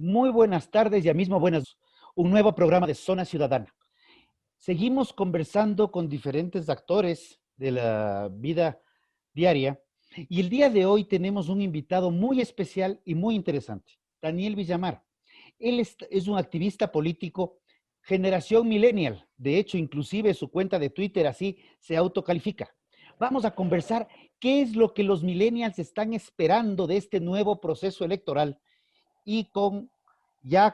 Muy buenas tardes, ya mismo buenas. Un nuevo programa de Zona Ciudadana. Seguimos conversando con diferentes actores de la vida diaria y el día de hoy tenemos un invitado muy especial y muy interesante, Daniel Villamar. Él es un activista político, generación millennial. De hecho, inclusive su cuenta de Twitter así se autocalifica. Vamos a conversar qué es lo que los millennials están esperando de este nuevo proceso electoral y con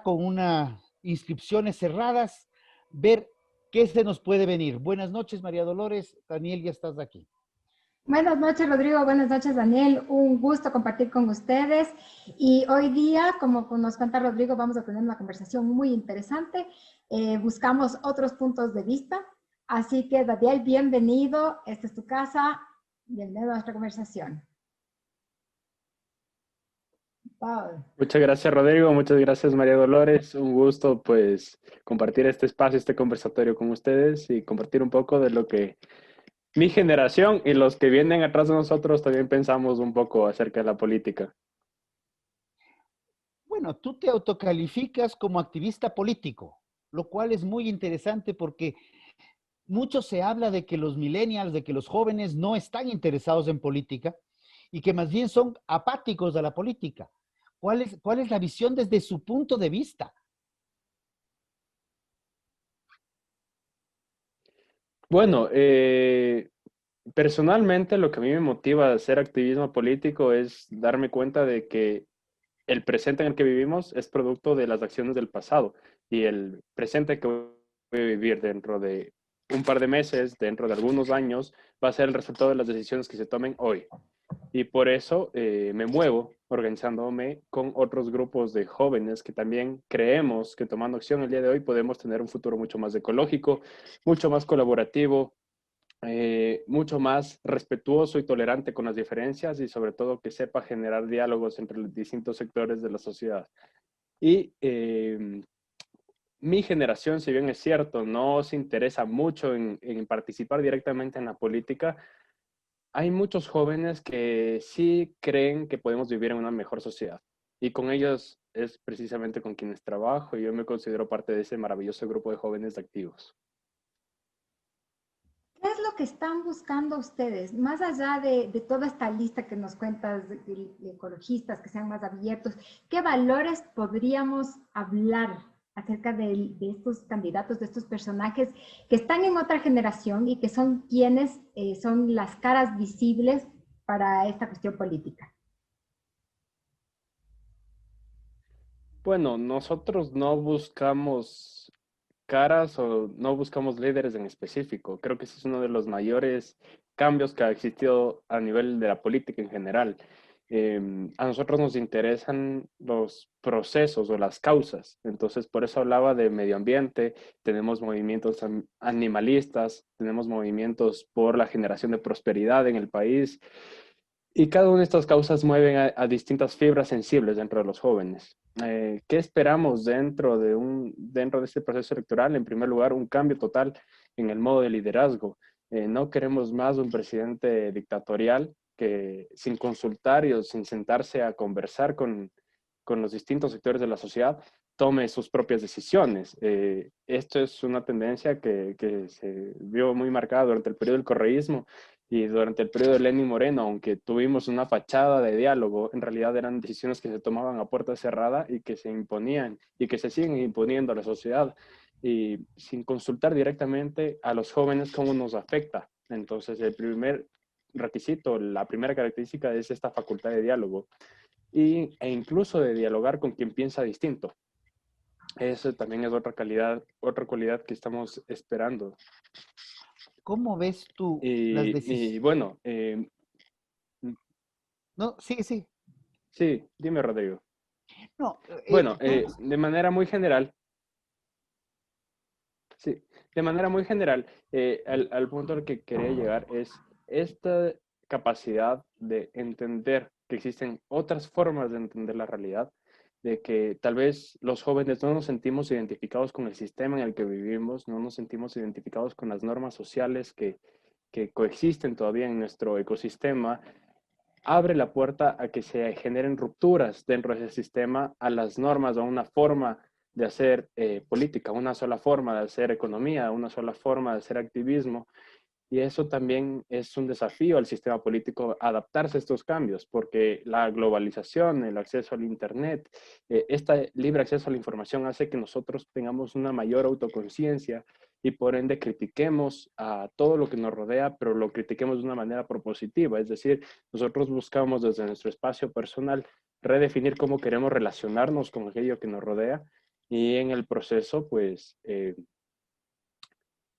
unas inscripciones cerradas, ver qué se nos puede venir. Buenas noches, María Dolores. Daniel, ya estás aquí. Buenas noches, Rodrigo. Buenas noches, Daniel. Un gusto compartir con ustedes. Y hoy día, como nos cuenta Rodrigo, vamos a tener una conversación muy interesante. Buscamos otros puntos de vista. Así que, Daniel, bienvenido. Esta es tu casa. Bienvenido a nuestra conversación. Wow. Muchas gracias, Rodrigo. Muchas gracias, María Dolores. Un gusto, pues, compartir este espacio, este conversatorio con ustedes y compartir un poco de lo que mi generación y los que vienen atrás de nosotros también pensamos un poco acerca de la política. Bueno, tú te autocalificas como activista político, lo cual es muy interesante porque mucho se habla de que los millennials, de que los jóvenes no están interesados en política y que más bien son apáticos a la política. ¿Cuál es la visión desde su punto de vista? Bueno, personalmente lo que a mí me motiva a hacer activismo político es darme cuenta de que el presente en el que vivimos es producto de las acciones del pasado y el presente que voy a vivir dentro de un par de meses, dentro de algunos años, va a ser el resultado de las decisiones que se tomen hoy. Y por eso me muevo organizándome con otros grupos de jóvenes que también creemos que tomando acción el día de hoy podemos tener un futuro mucho más ecológico, mucho más colaborativo, mucho más respetuoso y tolerante con las diferencias y sobre todo que sepa generar diálogos entre los distintos sectores de la sociedad. Y mi generación, si bien es cierto, no se interesa mucho en participar directamente en la política, hay muchos jóvenes que sí creen que podemos vivir en una mejor sociedad. Y con ellos es precisamente con quienes trabajo y yo me considero parte de ese maravilloso grupo de jóvenes activos. ¿Qué es lo que están buscando ustedes? Más allá de toda esta lista que nos cuentas de ecologistas que sean más abiertos, ¿qué valores podríamos hablar acerca de estos candidatos, de estos personajes que están en otra generación y que son quienes son las caras visibles para esta cuestión política? Bueno, nosotros no buscamos caras o no buscamos líderes en específico. Creo que ese es uno de los mayores cambios que ha existido a nivel de la política en general. A nosotros nos interesan los procesos o las causas. Entonces, por eso hablaba de medio ambiente, tenemos movimientos animalistas, tenemos movimientos por la generación de prosperidad en el país. Y cada una de estas causas mueven a distintas fibras sensibles dentro de los jóvenes. ¿Qué esperamos dentro de este proceso electoral? En primer lugar, un cambio total en el modo de liderazgo. No queremos más un presidente dictatorial que sin consultar y sin sentarse a conversar con los distintos sectores de la sociedad, tome sus propias decisiones. Esto es una tendencia que se vio muy marcada durante el periodo del correísmo y durante el periodo de Lenín Moreno, aunque tuvimos una fachada de diálogo, en realidad eran decisiones que se tomaban a puerta cerrada y que se imponían y que se siguen imponiendo a la sociedad y sin consultar directamente a los jóvenes cómo nos afecta. Entonces, el primer requisito, la primera característica es esta facultad de diálogo e incluso de dialogar con quien piensa distinto. Eso también es otra cualidad que estamos esperando. ¿Cómo ves tú las Y decisiones? bueno, No, sí, sí. sí, dime, Rodrigo. No, Bueno, tú, de manera muy general, sí, de manera muy general, al punto al que quería llegar es esta capacidad de entender que existen otras formas de entender la realidad, de que tal vez los jóvenes no nos sentimos identificados con el sistema en el que vivimos, no nos sentimos identificados con las normas sociales que coexisten todavía en nuestro ecosistema abre la puerta a que se generen rupturas dentro de ese sistema a las normas, a una forma de hacer política, una sola forma de hacer economía, una sola forma de hacer activismo. Y eso también es un desafío al sistema político adaptarse a estos cambios, porque la globalización, el acceso al Internet, este libre acceso a la información hace que nosotros tengamos una mayor autoconciencia y por ende critiquemos a todo lo que nos rodea, pero lo critiquemos de una manera propositiva. Es decir, nosotros buscamos desde nuestro espacio personal redefinir cómo queremos relacionarnos con aquello que nos rodea y en el proceso, pues,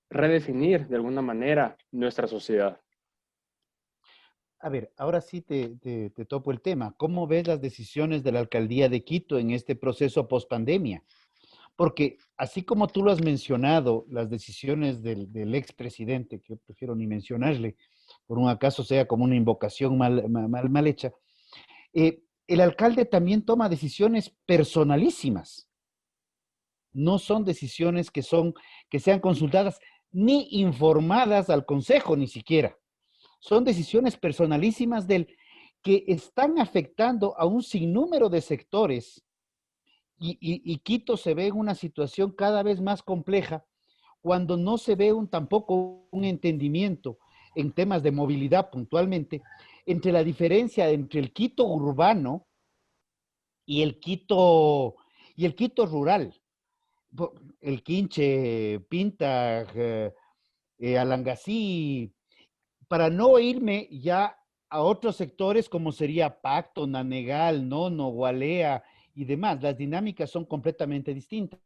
redefinir de alguna manera nuestra sociedad. A ver, ahora sí te topo el tema. ¿Cómo ves las decisiones de la alcaldía de Quito en este proceso post-pandemia? Porque así como tú lo has mencionado, las decisiones del expresidente, que yo prefiero ni mencionarle, por un acaso sea como una invocación mal hecha, el alcalde también toma decisiones personalísimas. No son decisiones que sean consultadas ni informadas al consejo ni siquiera. Son decisiones personalísimas que están afectando a un sinnúmero de sectores y Quito se ve en una situación cada vez más compleja cuando no se ve tampoco un entendimiento en temas de movilidad puntualmente entre la diferencia entre el Quito urbano y el Quito rural. El Quinche, Pinta, Alangasí, para no irme ya a otros sectores como sería Pacto, Nanegal, Nono, Gualea y demás. Las dinámicas son completamente distintas.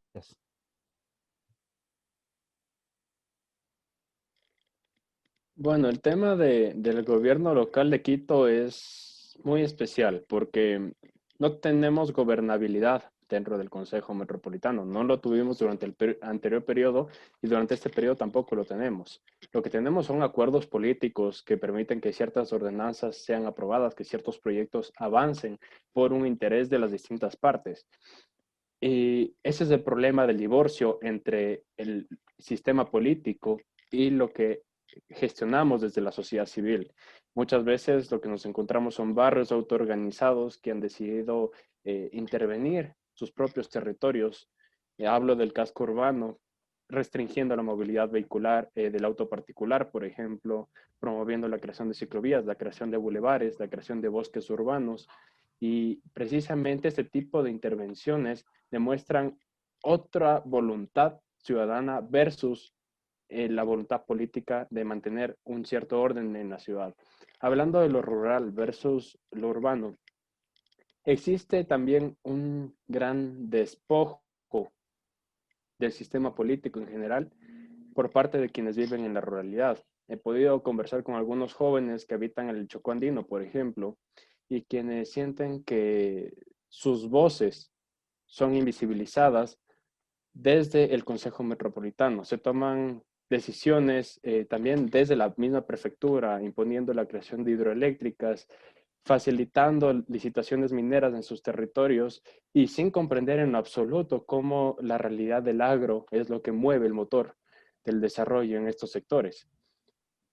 Bueno, el tema del gobierno local de Quito es muy especial porque no tenemos gobernabilidad dentro del Consejo Metropolitano. No lo tuvimos durante el anterior periodo y durante este periodo tampoco lo tenemos. Lo que tenemos son acuerdos políticos que permiten que ciertas ordenanzas sean aprobadas, que ciertos proyectos avancen por un interés de las distintas partes. Y ese es el problema del divorcio entre el sistema político y lo que gestionamos desde la sociedad civil. Muchas veces lo que nos encontramos son barrios autoorganizados que han decidido intervenir sus propios territorios. Hablo del casco urbano, restringiendo la movilidad vehicular del auto particular, por ejemplo, promoviendo la creación de ciclovías, la creación de bulevares, la creación de bosques urbanos. Y precisamente este tipo de intervenciones demuestran otra voluntad ciudadana versus la voluntad política de mantener un cierto orden en la ciudad. Hablando de lo rural versus lo urbano, existe también un gran despojo del sistema político en general por parte de quienes viven en la ruralidad. He podido conversar con algunos jóvenes que habitan en el Chocó Andino, por ejemplo, y quienes sienten que sus voces son invisibilizadas desde el Consejo Metropolitano. Se toman decisiones también desde la misma prefectura, imponiendo la creación de hidroeléctricas, facilitando licitaciones mineras en sus territorios y sin comprender en lo absoluto cómo la realidad del agro es lo que mueve el motor del desarrollo en estos sectores.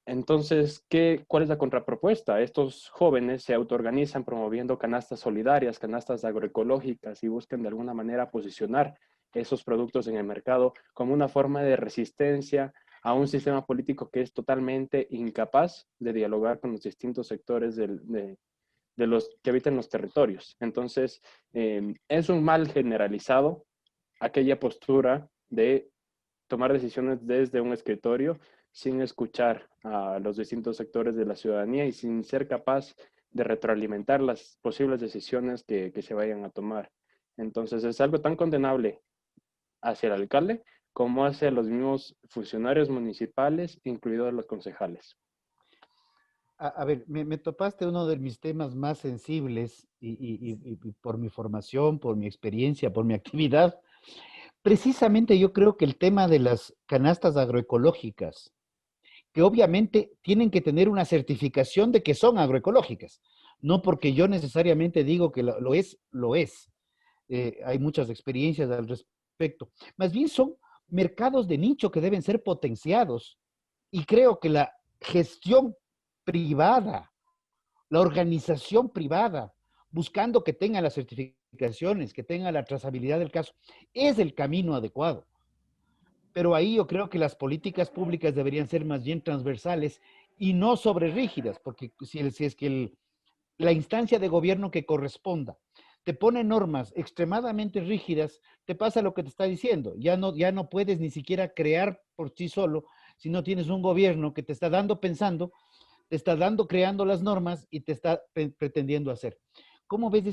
Entonces, ¿cuál es la contrapropuesta? Estos jóvenes se autoorganizan promoviendo canastas solidarias, canastas agroecológicas y buscan de alguna manera posicionar esos productos en el mercado como una forma de resistencia a un sistema político que es totalmente incapaz de dialogar con los distintos sectores de los que habitan los territorios. Entonces, es un mal generalizado aquella postura de tomar decisiones desde un escritorio sin escuchar a los distintos sectores de la ciudadanía y sin ser capaz de retroalimentar las posibles decisiones que se vayan a tomar. Entonces es algo tan condenable hacia el alcalde como hacia los mismos funcionarios municipales, incluidos los concejales. A ver, me topaste uno de mis temas más sensibles y por mi formación, por mi experiencia, por mi actividad. Precisamente yo creo que el tema de las canastas agroecológicas, que obviamente tienen que tener una certificación de que son agroecológicas, no porque yo necesariamente digo que lo es, lo es. Hay muchas experiencias al respecto. Más bien son mercados de nicho que deben ser potenciados y creo que la gestión privada la organización privada, buscando que tenga las certificaciones, que tenga la trazabilidad del caso, es el camino adecuado. Pero ahí yo creo que las políticas públicas deberían ser más bien transversales y no sobre rígidas, porque si es que la instancia de gobierno que corresponda te pone normas extremadamente rígidas, te pasa lo que te está diciendo. Ya no puedes ni siquiera crear por sí solo si no tienes un gobierno que te está dando pensando, te está dando creando las normas y te está pretendiendo hacer. ¿Cómo ves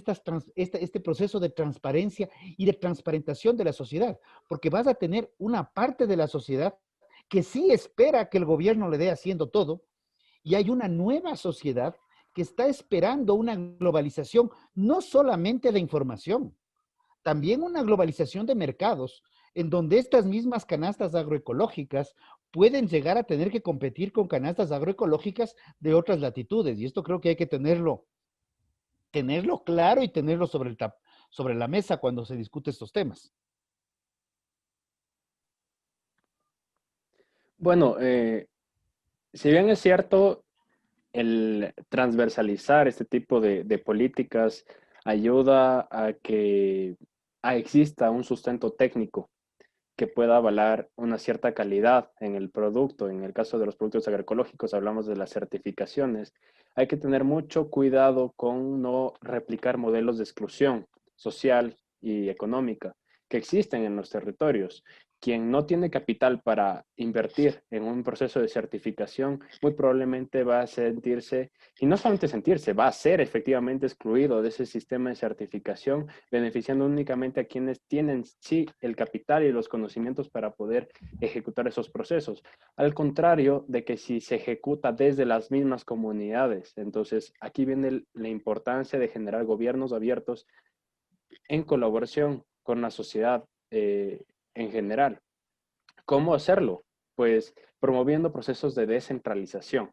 este proceso de transparencia y de transparentación de la sociedad? Porque vas a tener una parte de la sociedad que sí espera que el gobierno le dé haciendo todo, y hay una nueva sociedad que está esperando una globalización no solamente de información, también una globalización de mercados, en donde estas mismas canastas agroecológicas pueden llegar a tener que competir con canastas agroecológicas de otras latitudes. Y esto creo que hay que tenerlo claro y tenerlo sobre la mesa cuando se discute estos temas. Bueno, si bien es cierto, el transversalizar este tipo de políticas ayuda a que exista un sustento técnico que pueda avalar una cierta calidad en el producto. En el caso de los productos agroecológicos hablamos de las certificaciones. Hay que tener mucho cuidado con no replicar modelos de exclusión social y económica que existen en los territorios. Quien no tiene capital para invertir en un proceso de certificación, muy probablemente va a sentirse, y no solamente sentirse, va a ser efectivamente excluido de ese sistema de certificación, beneficiando únicamente a quienes tienen sí el capital y los conocimientos para poder ejecutar esos procesos. Al contrario de que si se ejecuta desde las mismas comunidades. Entonces, aquí viene la importancia de generar gobiernos abiertos en colaboración con la sociedad en general. ¿Cómo hacerlo? Pues promoviendo procesos de descentralización,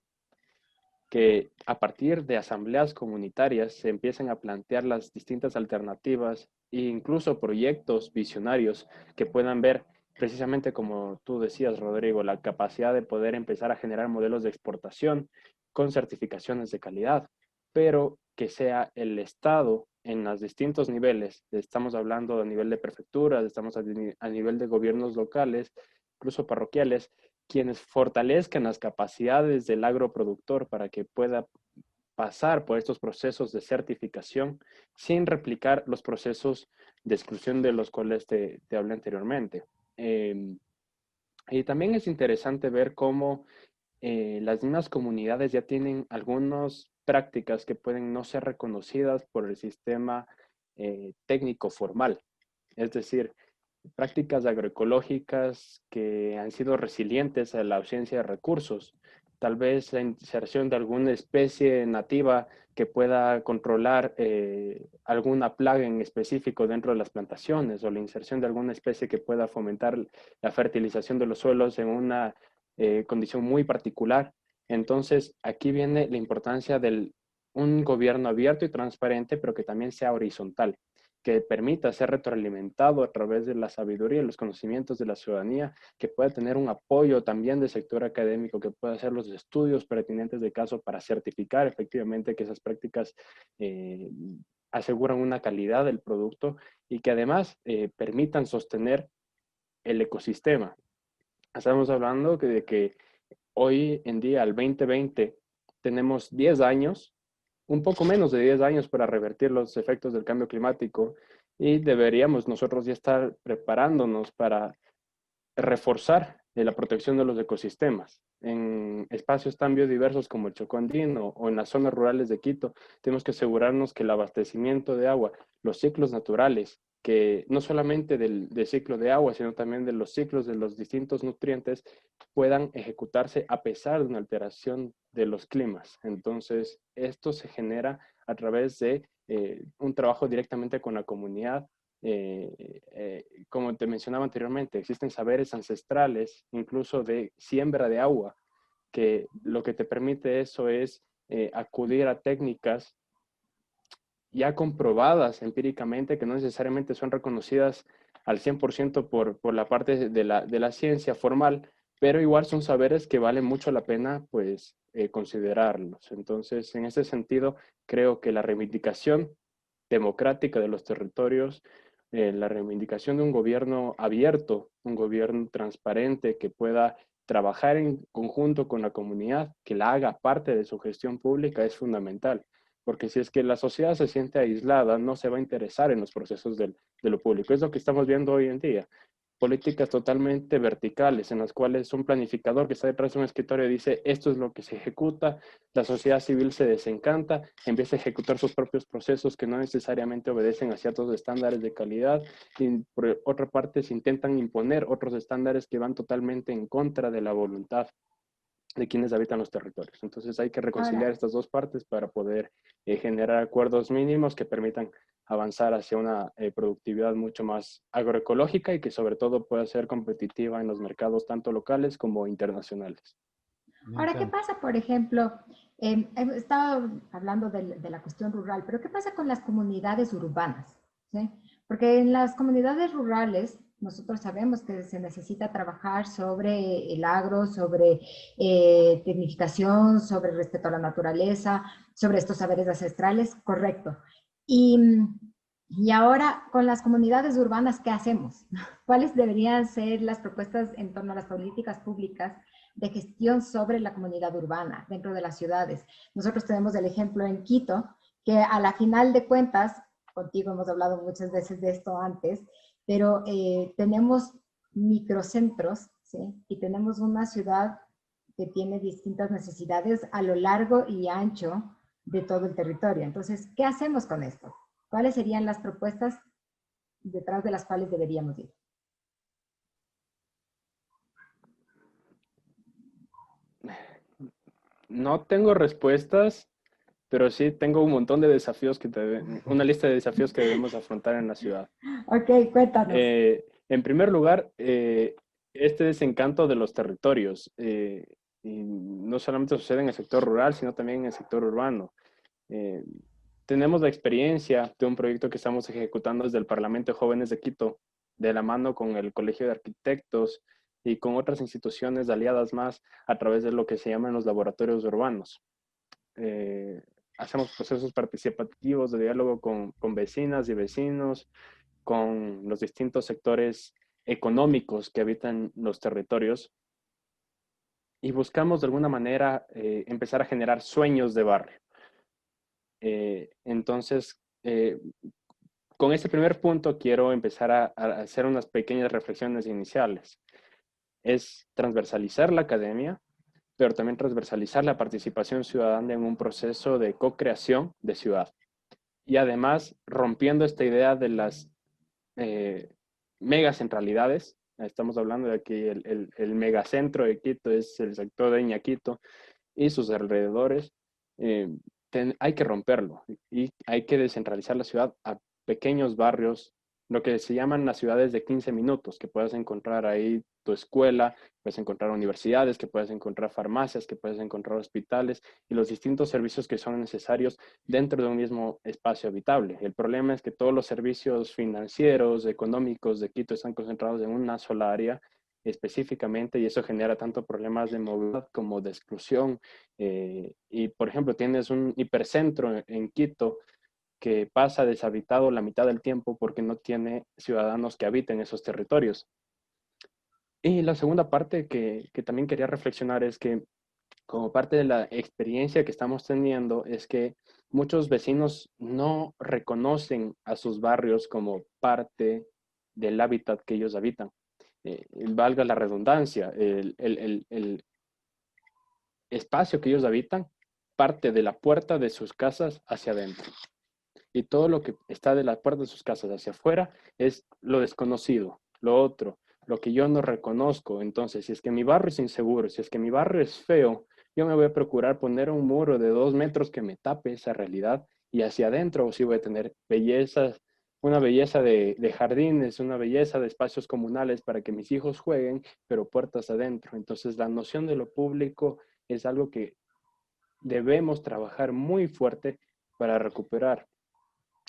que a partir de asambleas comunitarias se empiecen a plantear las distintas alternativas e incluso proyectos visionarios que puedan ver, precisamente como tú decías, Rodrigo, la capacidad de poder empezar a generar modelos de exportación con certificaciones de calidad, pero que sea el Estado en los distintos niveles. Estamos hablando a nivel de prefecturas, estamos a nivel de gobiernos locales, incluso parroquiales, quienes fortalezcan las capacidades del agroproductor para que pueda pasar por estos procesos de certificación sin replicar los procesos de exclusión de los cuales te hablé anteriormente. Y también es interesante ver cómo las mismas comunidades ya tienen algunas prácticas que pueden no ser reconocidas por el sistema técnico formal. Es decir, prácticas agroecológicas que han sido resilientes a la ausencia de recursos. Tal vez la inserción de alguna especie nativa que pueda controlar alguna plaga en específico dentro de las plantaciones, o la inserción de alguna especie que pueda fomentar la fertilización de los suelos en una condición muy particular. Entonces, aquí viene la importancia de un gobierno abierto y transparente, pero que también sea horizontal, que permita ser retroalimentado a través de la sabiduría y los conocimientos de la ciudadanía, que pueda tener un apoyo también del sector académico, que pueda hacer los estudios pertinentes de caso para certificar efectivamente que esas prácticas aseguran una calidad del producto y que además permitan sostener el ecosistema. Estamos hablando de que hoy en día, al 2020, tenemos 10 años, un poco menos de 10 años para revertir los efectos del cambio climático, y deberíamos nosotros ya estar preparándonos para reforzar la protección de los ecosistemas. En espacios tan biodiversos como el Chocó andino o en las zonas rurales de Quito, tenemos que asegurarnos que el abastecimiento de agua, los ciclos naturales, que no solamente del ciclo de agua, sino también de los ciclos de los distintos nutrientes, puedan ejecutarse a pesar de una alteración de los climas. Entonces, esto se genera a través de un trabajo directamente con la comunidad. Como te mencionaba anteriormente, existen saberes ancestrales, incluso de siembra de agua, que lo que te permite eso es acudir a técnicas ya comprobadas empíricamente, que no necesariamente son reconocidas al 100% por la parte de la ciencia formal, pero igual son saberes que vale mucho la pena, pues, considerarlos. Entonces, en ese sentido, creo que la reivindicación democrática de los territorios, la reivindicación de un gobierno abierto, un gobierno transparente que pueda trabajar en conjunto con la comunidad, que la haga parte de su gestión pública, es fundamental. Porque si es que la sociedad se siente aislada, no se va a interesar en los procesos de lo público. Es lo que estamos viendo hoy en día. Políticas totalmente verticales en las cuales un planificador que está detrás de un escritorio dice esto es lo que se ejecuta, la sociedad civil se desencanta, empieza a ejecutar sus propios procesos que no necesariamente obedecen a ciertos estándares de calidad y por otra parte se intentan imponer otros estándares que van totalmente en contra de la voluntad de quienes habitan los territorios. Entonces hay que reconciliar Ahora, estas dos partes para poder generar acuerdos mínimos que permitan avanzar hacia una productividad mucho más agroecológica y que sobre todo pueda ser competitiva en los mercados tanto locales como internacionales. Me ahora, ¿qué encanta. pasa, por ejemplo? Hemos estado hablando de la cuestión rural, pero ¿qué pasa con las comunidades urbanas? ¿Sí? Porque en las comunidades rurales nosotros sabemos que se necesita trabajar sobre el agro, sobre tecnificación, sobre respeto a la naturaleza, sobre estos saberes ancestrales, correcto. Y, y ahora, con las comunidades urbanas, ¿qué hacemos? ¿Cuáles deberían ser las propuestas en torno a las políticas públicas de gestión sobre la comunidad urbana dentro de las ciudades? Nosotros tenemos el ejemplo en Quito, que a la final de cuentas, contigo hemos hablado muchas veces de esto antes, pero tenemos microcentros, ¿sí? Y tenemos una ciudad que tiene distintas necesidades a lo largo y ancho de todo el territorio. Entonces, ¿qué hacemos con esto? ¿Cuáles serían las propuestas detrás de las cuales deberíamos ir? No tengo respuestas, pero sí tengo un montón de desafíos una lista de desafíos que debemos afrontar en la ciudad. Ok, cuéntanos. En primer lugar, este desencanto de los territorios. Y no solamente sucede en el sector rural, sino también en el sector urbano. Eh, Tenemos la experiencia de un proyecto que estamos ejecutando desde el Parlamento de Jóvenes de Quito, de la mano con el Colegio de Arquitectos y con otras instituciones aliadas más a través de lo que se llaman los laboratorios urbanos. Hacemos procesos participativos de diálogo con vecinas y vecinos, con los distintos sectores económicos que habitan los territorios y buscamos de alguna manera empezar a generar sueños de barrio. Entonces, con este primer punto quiero empezar a hacer unas pequeñas reflexiones iniciales. Es transversalizar la academia, pero también transversalizar la participación ciudadana en un proceso de co-creación de ciudad. Y además, rompiendo esta idea de las megacentralidades. Estamos hablando de que el megacentro de Quito es el sector de Iñaquito y sus alrededores. Eh, hay que romperlo y hay que descentralizar la ciudad a pequeños barrios, lo que se llaman las ciudades de 15 minutos, que puedas encontrar ahí tu escuela, puedes encontrar universidades, que puedes encontrar farmacias, que puedes encontrar hospitales y los distintos servicios que son necesarios dentro de un mismo espacio habitable. El problema es que todos los servicios financieros, económicos de Quito están concentrados en una sola área específicamente y eso genera tanto problemas de movilidad como de exclusión. Y, por ejemplo, tienes un hipercentro en Quito que pasa deshabitado la mitad del tiempo porque no tiene ciudadanos que habiten esos territorios. Y la segunda parte que también quería reflexionar es que como parte de la experiencia que estamos teniendo es que muchos vecinos no reconocen a sus barrios como parte del hábitat que ellos habitan. Valga la redundancia, el espacio que ellos habitan parte de la puerta de sus casas hacia adentro. Y todo lo que está de la puerta de sus casas hacia afuera es lo desconocido, lo otro, lo que yo no reconozco. Entonces, si es que mi barrio es inseguro, si es que mi barrio es feo, yo me voy a procurar poner un muro de 2 metros que me tape esa realidad y hacia adentro sí voy a tener bellezas, una belleza de jardines, una belleza de espacios comunales para que mis hijos jueguen, pero puertas adentro. Entonces, la noción de lo público es algo que debemos trabajar muy fuerte para recuperar.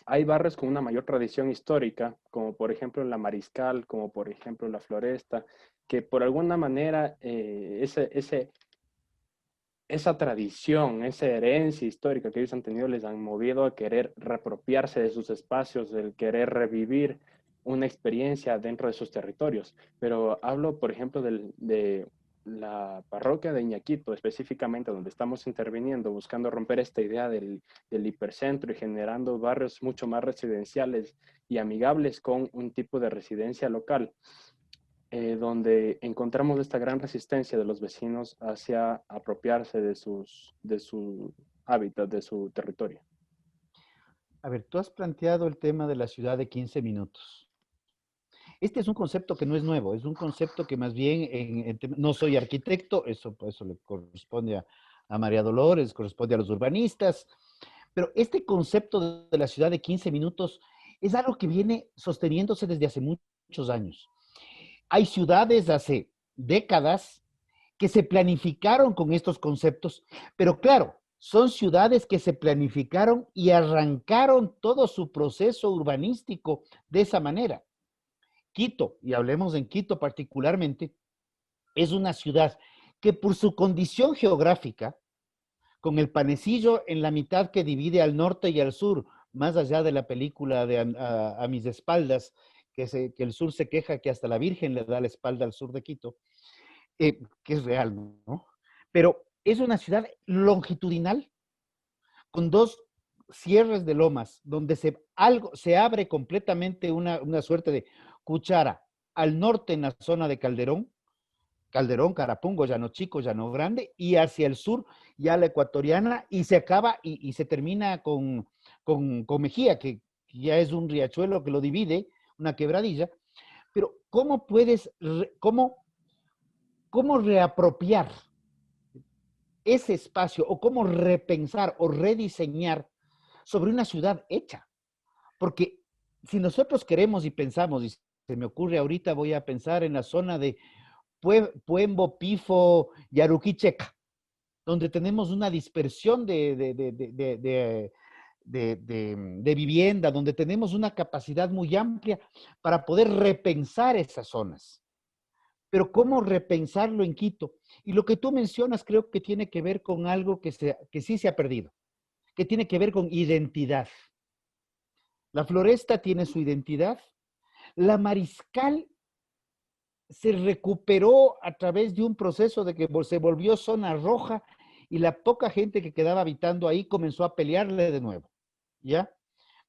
Hay barrios con una mayor tradición histórica, como por ejemplo la Mariscal, como por ejemplo la Floresta, que por alguna manera esa tradición, esa herencia histórica que ellos han tenido les han movido a querer reapropiarse de sus espacios, el querer revivir una experiencia dentro de sus territorios. Pero hablo, por ejemplo, de la parroquia de Iñaquito, específicamente donde estamos interviniendo, buscando romper esta idea del hipercentro y generando barrios mucho más residenciales y amigables con un tipo de residencia local, donde encontramos esta gran resistencia de los vecinos hacia apropiarse de su hábitat, de su territorio. A ver, tú has planteado el tema de la ciudad de 15 minutos. Este es un concepto que no es nuevo, es un concepto que más bien, no soy arquitecto, eso le corresponde a María Dolores, corresponde a los urbanistas, pero este concepto de la ciudad de 15 minutos es algo que viene sosteniéndose desde hace muchos años. Hay ciudades hace décadas que se planificaron con estos conceptos, pero claro, son ciudades que se planificaron y arrancaron todo su proceso urbanístico de esa manera. Quito, y hablemos en Quito particularmente, es una ciudad que por su condición geográfica, con el panecillo en la mitad que divide al norte y al sur, más allá de la película de a mis espaldas, que el sur se queja que hasta la Virgen le da la espalda al sur de Quito, que es real, ¿no? Pero es una ciudad longitudinal con dos cierres de lomas, donde se abre completamente una suerte de cuchara al norte en la zona de Calderón, Carapungo, Llano Chico, Llano Grande, y hacia el sur ya la ecuatoriana, y se acaba y se termina con Mejía, que ya es un riachuelo que lo divide, una quebradilla. Pero ¿cómo puedes, cómo reapropiar ese espacio o cómo repensar o rediseñar sobre una ciudad hecha? Porque si nosotros queremos y pensamos, y se me ocurre ahorita, voy a pensar en la zona de Puembo, Pifo, Yaruquicheca, donde tenemos una dispersión de vivienda, donde tenemos una capacidad muy amplia para poder repensar esas zonas. Pero ¿cómo repensarlo en Quito? Y lo que tú mencionas creo que tiene que ver con algo que sí se ha perdido, que tiene que ver con identidad. La Floresta tiene su identidad. La Mariscal se recuperó a través de un proceso de que se volvió zona roja y la poca gente que quedaba habitando ahí comenzó a pelearle de nuevo, ¿ya?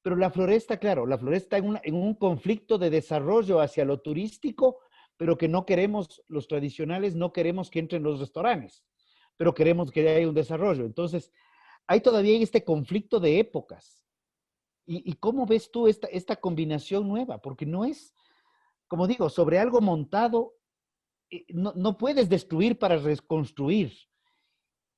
Pero la Floresta, claro, la Floresta en un conflicto de desarrollo hacia lo turístico, pero que no queremos, los tradicionales no queremos que entren los restaurantes, pero queremos que haya un desarrollo. Entonces, hay todavía este conflicto de épocas. ¿Y cómo ves tú esta combinación nueva? Porque no es, como digo, sobre algo montado, no puedes destruir para reconstruir.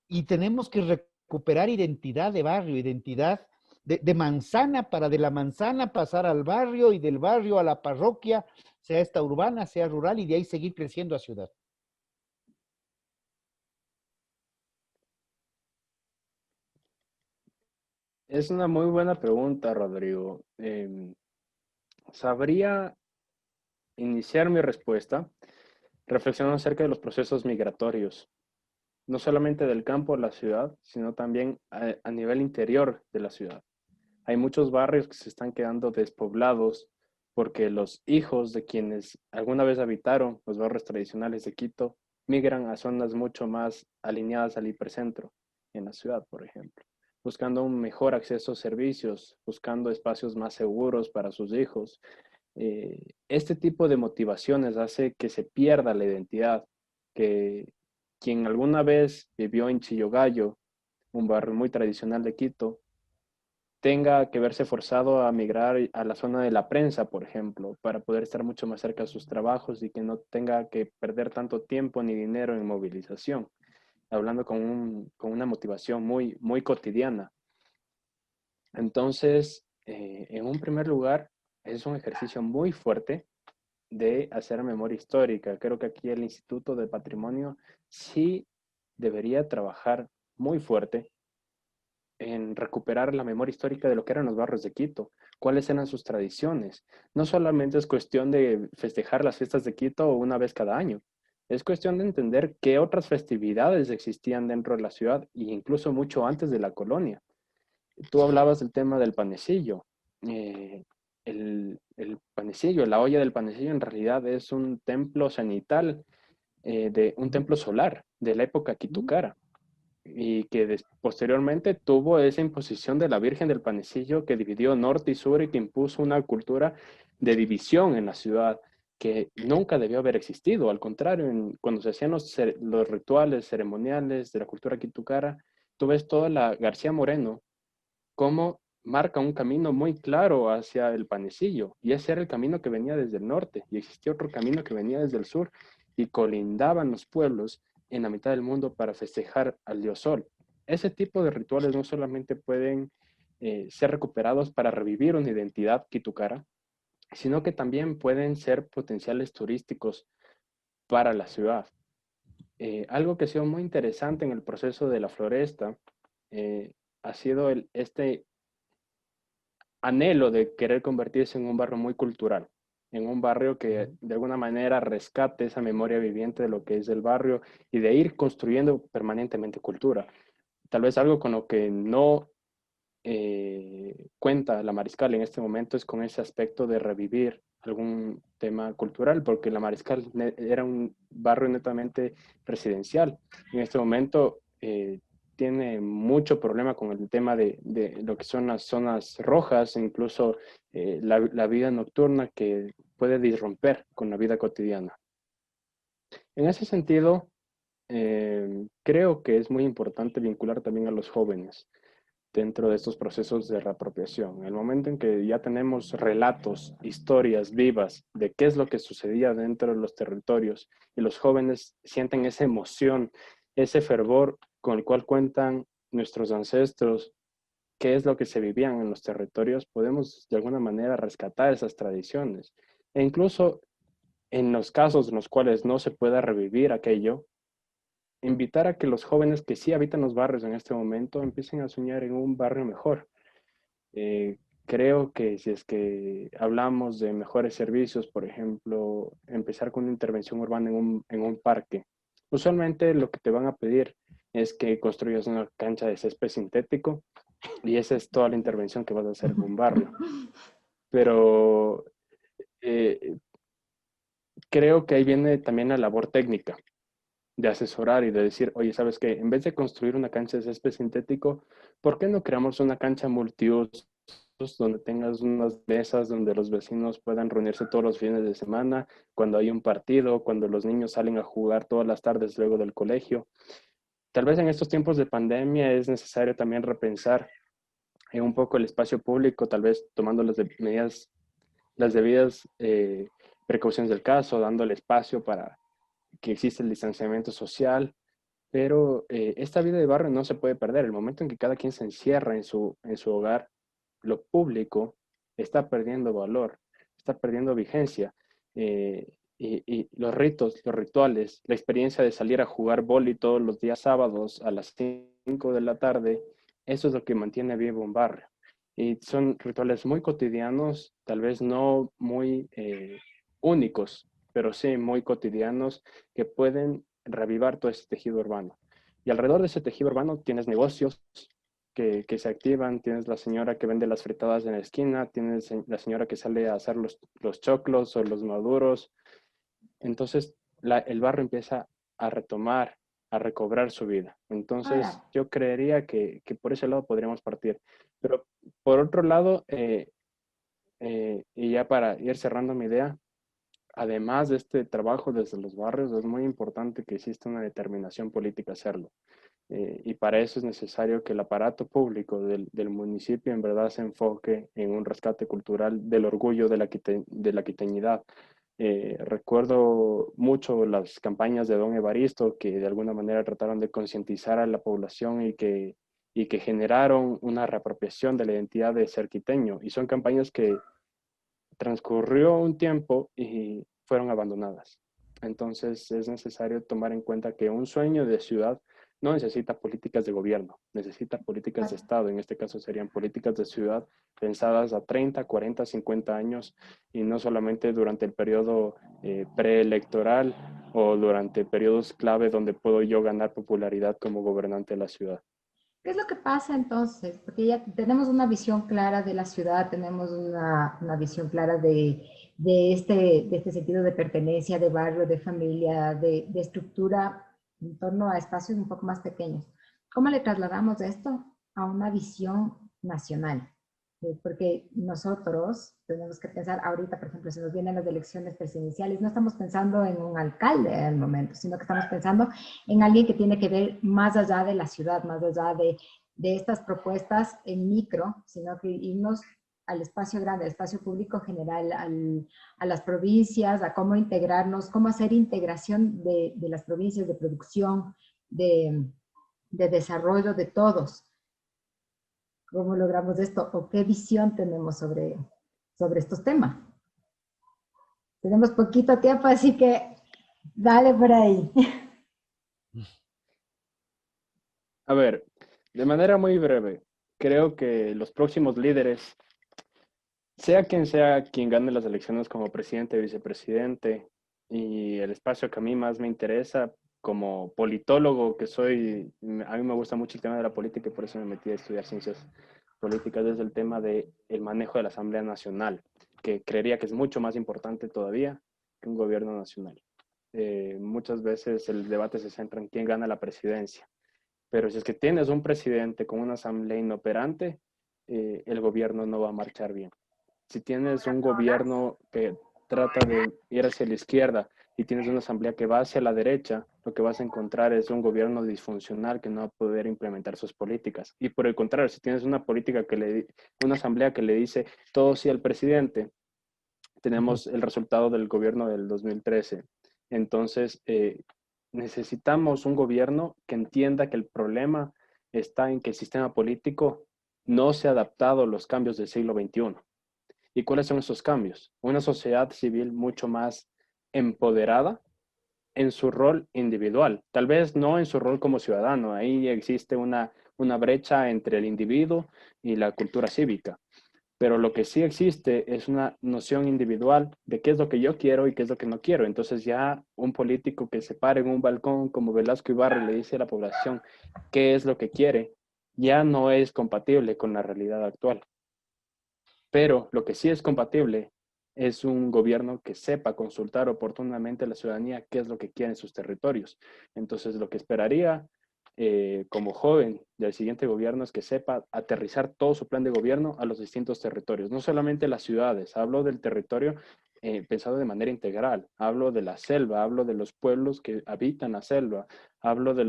Y tenemos que recuperar identidad de barrio, identidad de manzana para de la manzana pasar al barrio y del barrio a la parroquia, sea esta urbana, sea rural, y de ahí seguir creciendo a ciudad. Es una muy buena pregunta, Rodrigo. Sabría iniciar mi respuesta reflexionando acerca de los procesos migratorios, no solamente del campo a la ciudad, sino también a nivel interior de la ciudad. Hay muchos barrios que se están quedando despoblados porque los hijos de quienes alguna vez habitaron los barrios tradicionales de Quito migran a zonas mucho más alineadas al hipercentro, en la ciudad, por ejemplo, buscando un mejor acceso a servicios, buscando espacios más seguros para sus hijos. Este tipo de motivaciones hace que se pierda la identidad, que quien alguna vez vivió en Chillogallo, un barrio muy tradicional de Quito, tenga que verse forzado a migrar a la zona de la prensa, por ejemplo, para poder estar mucho más cerca de sus trabajos y que no tenga que perder tanto tiempo ni dinero en movilización, hablando con una motivación muy cotidiana. Entonces, en un primer lugar, es un ejercicio muy fuerte de hacer memoria histórica. Creo que aquí el Instituto de Patrimonio sí debería trabajar muy fuerte en recuperar la memoria histórica de lo que eran los barrios de Quito, cuáles eran sus tradiciones. No solamente es cuestión de festejar las fiestas de Quito una vez cada año, es cuestión de entender qué otras festividades existían dentro de la ciudad e incluso mucho antes de la colonia. Tú hablabas del tema del panecillo. Eh, el panecillo, la olla del panecillo en realidad es un templo cenital, de un templo solar de la época quitucara y que posteriormente tuvo esa imposición de la Virgen del Panecillo que dividió norte y sur y que impuso una cultura de división en la ciudad que nunca debió haber existido. Al contrario, cuando se hacían los rituales ceremoniales de la cultura quitucara, tú ves toda la García Moreno como marca un camino muy claro hacia el Panecillo, y ese era el camino que venía desde el norte, y existía otro camino que venía desde el sur, y colindaban los pueblos en la mitad del mundo para festejar al dios Sol. Ese tipo de rituales no solamente pueden ser recuperados para revivir una identidad quitucara, sino que también pueden ser potenciales turísticos para la ciudad. Algo que ha sido muy interesante en el proceso de la floresta ha sido este anhelo de querer convertirse en un barrio muy cultural, en un barrio que de alguna manera rescate esa memoria viviente de lo que es el barrio y de ir construyendo permanentemente cultura. Tal vez algo con lo que no cuenta la Mariscal en este momento es con ese aspecto de revivir algún tema cultural, porque la Mariscal era un barrio netamente residencial. En este momento tiene mucho problema con el tema de lo que son las zonas rojas, e incluso la vida nocturna que puede disromper con la vida cotidiana. En ese sentido, creo que es muy importante vincular también a los jóvenes dentro de estos procesos de reapropiación. En el momento en que ya tenemos relatos, historias vivas de qué es lo que sucedía dentro de los territorios y los jóvenes sienten esa emoción, ese fervor con el cual cuentan nuestros ancestros, qué es lo que se vivían en los territorios, podemos de alguna manera rescatar esas tradiciones. E incluso en los casos en los cuales no se pueda revivir aquello, invitar a que los jóvenes que sí habitan los barrios en este momento empiecen a soñar en un barrio mejor. Creo que si es que hablamos de mejores servicios, por ejemplo, empezar con una intervención urbana en un parque, usualmente lo que te van a pedir es que construyas una cancha de césped sintético y esa es toda la intervención que vas a hacer en un barrio. Pero eh, creo que ahí viene también la labor técnica de asesorar y de decir, oye, ¿sabes qué? En vez de construir una cancha de césped sintético, ¿por qué no creamos una cancha multiusos donde tengas unas mesas donde los vecinos puedan reunirse todos los fines de semana, cuando hay un partido, cuando los niños salen a jugar todas las tardes luego del colegio? Tal vez en estos tiempos de pandemia es necesario también repensar un poco el espacio público, tal vez tomando medidas, las debidas precauciones del caso, dándole espacio para que existe el distanciamiento social, pero esta vida de barrio no se puede perder. El momento en que cada quien se encierra en su hogar, lo público está perdiendo valor, está perdiendo vigencia. Y los ritos, los rituales, la experiencia de salir a jugar vóley todos los días sábados a las 5 de la tarde, eso es lo que mantiene vivo un barrio. Y son rituales muy cotidianos, tal vez no muy únicos, pero sí muy cotidianos que pueden reavivar todo ese tejido urbano. Y alrededor de ese tejido urbano tienes negocios que se activan, tienes la señora que vende las fritadas en la esquina, tienes la señora que sale a hacer los choclos o los maduros. Entonces el barrio empieza a retomar, a recobrar su vida. Entonces Ahora, yo creería que por ese lado podríamos partir. Pero por otro lado, y ya para ir cerrando mi idea, además de este trabajo desde los barrios, es muy importante que exista una determinación política a hacerlo. Y para eso es necesario que el aparato público del municipio en verdad se enfoque en un rescate cultural del orgullo de la quiteñidad. Recuerdo mucho las campañas de Don Evaristo que de alguna manera trataron de concientizar a la población y que generaron una reapropiación de la identidad de ser quiteño. Y son campañas que transcurrió un tiempo y fueron abandonadas. Entonces es necesario tomar en cuenta que un sueño de ciudad no necesita políticas de gobierno, necesita políticas de Estado. En este caso serían políticas de ciudad pensadas a 30, 40, 50 años y no solamente durante el periodo preelectoral o durante periodos clave donde puedo yo ganar popularidad como gobernante de la ciudad. ¿Qué es lo que pasa entonces? Porque ya tenemos una visión clara de la ciudad, tenemos una visión clara de este sentido de pertenencia, de barrio, de familia, de estructura en torno a espacios un poco más pequeños. ¿Cómo le trasladamos esto a una visión nacional? Porque nosotros tenemos que pensar ahorita, por ejemplo, si nos vienen las elecciones presidenciales, no estamos pensando en un alcalde en el momento, sino que estamos pensando en alguien que tiene que ver más allá de la ciudad, más allá de estas propuestas en micro, sino que irnos al espacio grande, al espacio público general, a las provincias, a cómo integrarnos, cómo hacer integración de las provincias, de producción, de desarrollo de todos. ¿Cómo logramos esto? ¿O qué visión tenemos sobre estos temas? Tenemos poquito tiempo, así que dale por ahí. A ver, de manera muy breve, creo que los próximos líderes, sea quien gane las elecciones como presidente, vicepresidente, y el espacio que a mí más me interesa como politólogo que soy, a mí me gusta mucho el tema de la política y por eso me metí a estudiar ciencias políticas, es el tema del manejo de la Asamblea Nacional, que creería que es mucho más importante todavía que un gobierno nacional. Muchas veces el debate se centra en quién gana la presidencia, pero si es que tienes un presidente con una asamblea inoperante, el gobierno no va a marchar bien. Si tienes un gobierno que trata de ir hacia la izquierda y tienes una asamblea que va hacia la derecha, lo que vas a encontrar es un gobierno disfuncional que no va a poder implementar sus políticas. Y por el contrario, si tienes una política una asamblea que le dice todo sí al presidente, tenemos el resultado del gobierno del 2013. Entonces, necesitamos un gobierno que entienda que el problema está en que el sistema político no se ha adaptado a los cambios del siglo XXI. ¿Y cuáles son esos cambios? Una sociedad civil mucho más empoderada en su rol individual, tal vez no en su rol como ciudadano. Ahí existe una brecha entre el individuo y la cultura cívica. Pero lo que sí existe es una noción individual de qué es lo que yo quiero y qué es lo que no quiero. Entonces ya un político que se pare en un balcón como Velasco Ibarra y le dice a la población qué es lo que quiere, ya no es compatible con la realidad actual. Pero lo que sí es compatible es un gobierno que sepa consultar oportunamente a la ciudadanía qué es lo que quiere en sus territorios. Entonces, lo que esperaría como joven del siguiente gobierno es que sepa aterrizar todo su plan de gobierno a los distintos territorios, no solamente las ciudades, hablo del territorio pensado de manera integral, hablo de la selva, hablo de los pueblos que habitan la selva, hablo de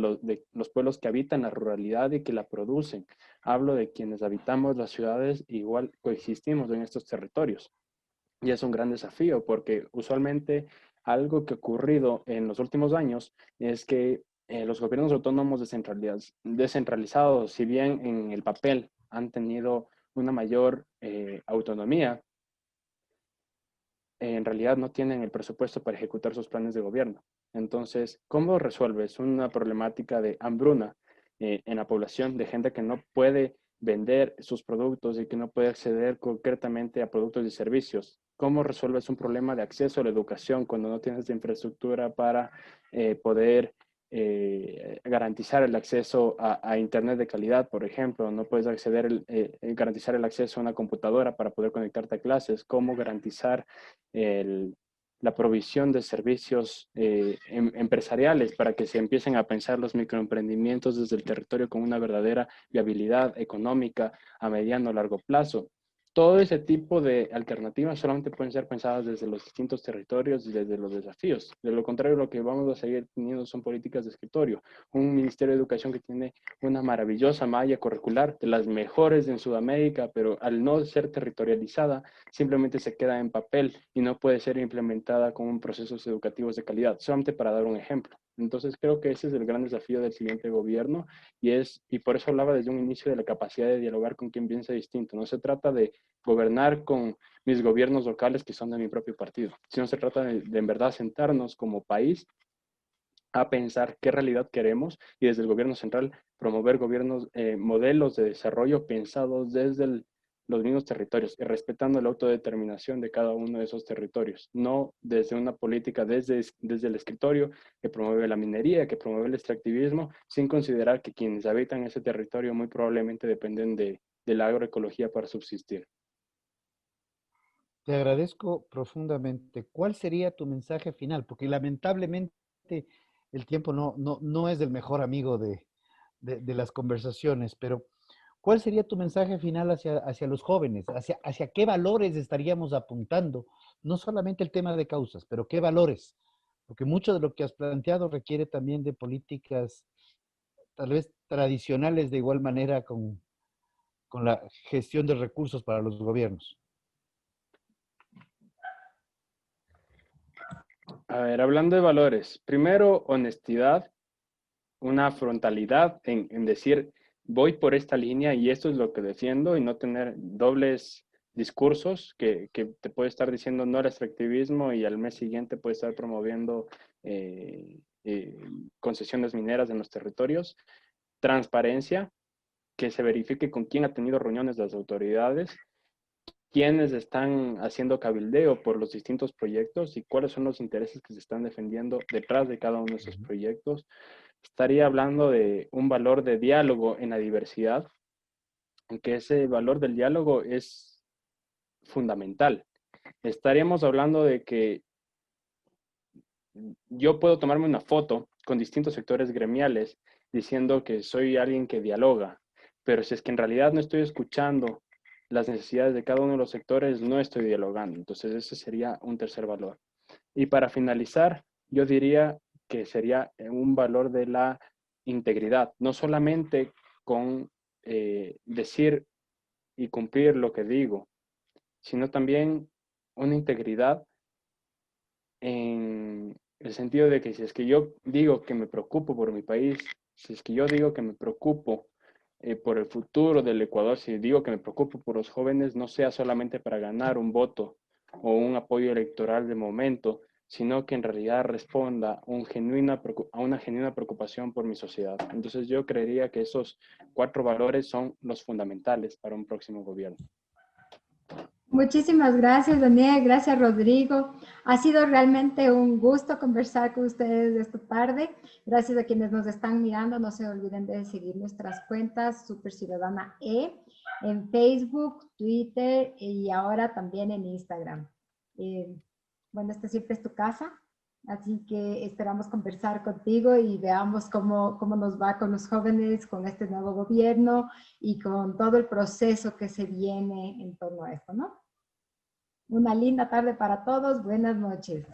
los pueblos que habitan la ruralidad y que la producen, hablo de quienes habitamos las ciudades, igual coexistimos en estos territorios. Y es un gran desafío porque usualmente algo que ha ocurrido en los últimos años es que los gobiernos autónomos descentralizados, si bien en el papel han tenido una mayor autonomía, en realidad no tienen el presupuesto para ejecutar sus planes de gobierno. Entonces, ¿cómo resuelves una problemática de hambruna en la población, de gente que no puede vender sus productos y que no puede acceder concretamente a productos y servicios? ¿Cómo resuelves un problema de acceso a la educación cuando no tienes la infraestructura para poder garantizar el acceso a Internet de calidad, por ejemplo? No puedes garantizar el acceso a una computadora para poder conectarte a clases. ¿Cómo garantizar la provisión de servicios empresariales para que se empiecen a pensar los microemprendimientos desde el territorio con una verdadera viabilidad económica a mediano o largo plazo? Todo ese tipo de alternativas solamente pueden ser pensadas desde los distintos territorios y desde los desafíos. De lo contrario, lo que vamos a seguir teniendo son políticas de escritorio. Un Ministerio de Educación que tiene una maravillosa malla curricular, de las mejores en Sudamérica, pero al no ser territorializada, simplemente se queda en papel y no puede ser implementada con procesos educativos de calidad, solamente para dar un ejemplo. Entonces creo que ese es el gran desafío del siguiente gobierno y por eso hablaba desde un inicio de la capacidad de dialogar con quien piensa distinto. No se trata de gobernar con mis gobiernos locales que son de mi propio partido, sino se trata de en verdad sentarnos como país a pensar qué realidad queremos y desde el gobierno central promover modelos de desarrollo pensados desde los mismos territorios y respetando la autodeterminación de cada uno de esos territorios, no desde una política desde el escritorio que promueve la minería, que promueve el extractivismo, sin considerar que quienes habitan ese territorio muy probablemente dependen de la agroecología para subsistir. Te agradezco profundamente. ¿Cuál sería tu mensaje final? Porque lamentablemente el tiempo no es el mejor amigo de las conversaciones, pero ¿cuál sería tu mensaje final hacia los jóvenes? ¿Hacia qué valores estaríamos apuntando? No solamente el tema de causas, pero qué valores. Porque mucho de lo que has planteado requiere también de políticas tal vez tradicionales de igual manera con la gestión de recursos para los gobiernos. A ver, hablando de valores, primero honestidad, una frontalidad en decir, voy por esta línea y esto es lo que defiendo y no tener dobles discursos que te puede estar diciendo no al extractivismo y al mes siguiente puede estar promoviendo concesiones mineras en los territorios. Transparencia, que se verifique con quién ha tenido reuniones las autoridades, quiénes están haciendo cabildeo por los distintos proyectos y cuáles son los intereses que se están defendiendo detrás de cada uno de esos proyectos. Estaría hablando de un valor de diálogo en la diversidad, en que ese valor del diálogo es fundamental. Estaríamos hablando de que yo puedo tomarme una foto con distintos sectores gremiales diciendo que soy alguien que dialoga, pero si es que en realidad no estoy escuchando las necesidades de cada uno de los sectores, no estoy dialogando. Entonces ese sería un tercer valor. Y para finalizar, yo diría que sería un valor de la integridad, no solamente con decir y cumplir lo que digo, sino también una integridad en el sentido de que si es que yo digo que me preocupo por mi país, si es que yo digo que me preocupo por el futuro del Ecuador, si digo que me preocupo por los jóvenes, no sea solamente para ganar un voto o un apoyo electoral de momento, sino que en realidad responda a una genuina preocupación por mi sociedad. Entonces yo creería que esos 4 valores son los fundamentales para un próximo gobierno. Muchísimas gracias, Daniel. Gracias, Rodrigo. Ha sido realmente un gusto conversar con ustedes esta tarde. Gracias a quienes nos están mirando. No se olviden de seguir nuestras cuentas Super Ciudadana E en Facebook, Twitter y ahora también en Instagram. Bueno, esta siempre es tu casa. Así que esperamos conversar contigo y veamos cómo nos va con los jóvenes, con este nuevo gobierno y con todo el proceso que se viene en torno a esto, ¿no? Una linda tarde para todos. Buenas noches.